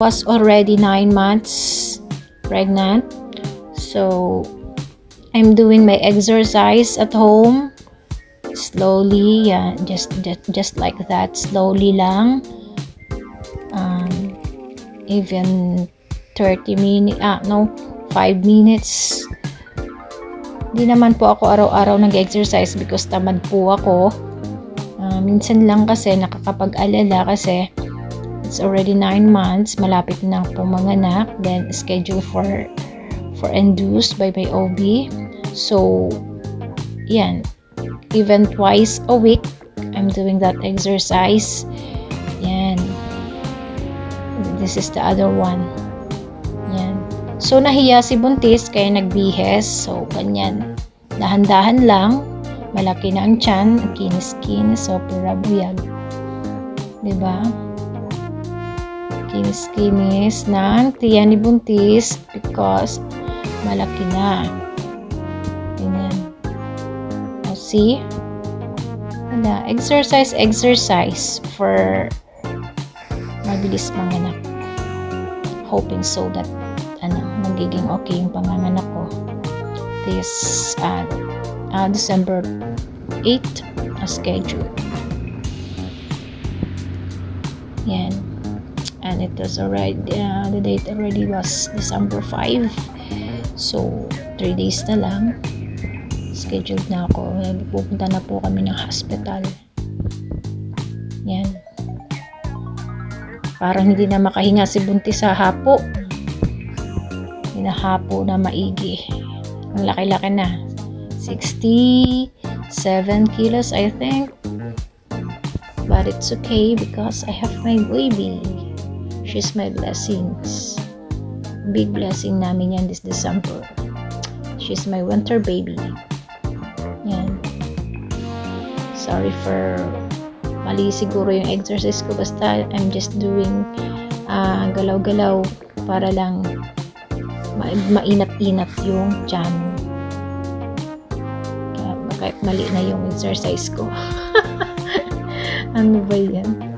Was already 9 months pregnant. So I'm doing my exercise at home slowly, yeah, just like that, slowly lang. Even 30 minutes, 5 minutes. Di naman po ako araw-araw nag-exercise because tamad po ako. Minsan lang kasi nakakapag-alala kasi it's already 9 months, malapit na po manganak, then schedule for induced by my OB. So, yan. Even twice a week, I'm doing that exercise. Yan. This is the other one. Yan. So, nahiya si buntis kaya nagbihes. So, ganyan. Dahan-dahan lang. Malaki na ang tiyan. Ang kinis-kinis. So, pura buyag. Diba? Kinis-kinis ng tiyan ni buntis because malaki na. Ganyan. O, see? Exercise for mabilis manganak. Hoping so that magiging okay yung panganganak ko this December 8 schedule. Yan. And it was already the date already was December 5. So 3 days na lang scheduled na ako. Pupunta na po kami ng hospital. Yan. Parang hindi na makahinga si buntis sa hapo. Hinahapo na maigi. Ang laki-laki na. 67 kilos, I think. But it's okay because I have my baby. She's my blessings. Big blessing namin yan this December. She's my winter baby. Yan. Sorry for mali siguro yung exercise ko. Basta I'm just doing galaw-galaw para lang mainat-inat yung tiyan. Kahit mali na yung exercise ko. Ano ba yan?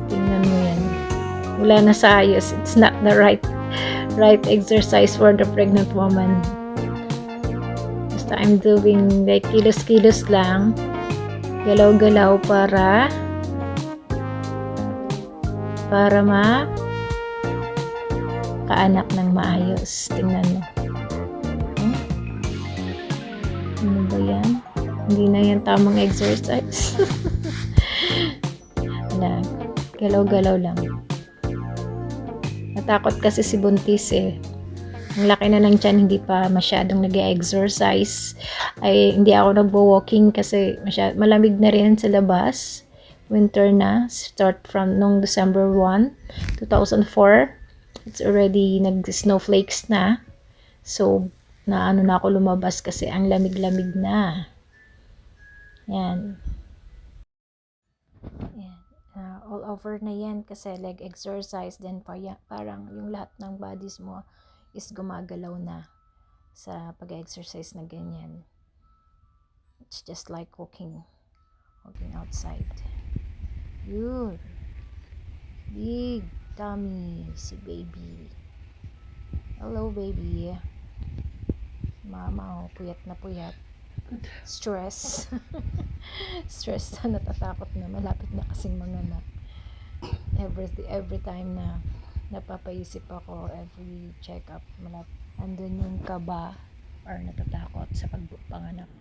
Tingnan mo yan. Wala na sa ayos. It's not the right exercise for the pregnant woman. Basta I'm doing like kilos-kilos lang. Galaw-galaw para kaanak ng maayos. Tingnan mo. Ano ba yan? Hindi na yan tamang exercise. Wala. Galaw-galaw lang. Natakot kasi si buntis eh. Ang laki na ng tiyan, hindi pa masyadong nag-exercise. Ay, hindi ako nagwo-walking kasi malamig na rin sa labas. Winter na. Start from nung December 1, 2004. It's already nag-snowflakes na. So, na ako lumabas kasi ang lamig-lamig na. Yan. Yan. All over na yan kasi leg exercise. Then parang yung lahat ng bodies mo is gumagalaw na sa pag-exercise na ganyan. It's just like walking outside. Yun. Big tummy si baby. Hello baby. Mama, puyat na puyat. Stress. Stress na, natatakot na. Malapit na kasing manganak. Every time na napapaisip ako, every check-up, andun yung kaba or natatakot sa pagpanganak.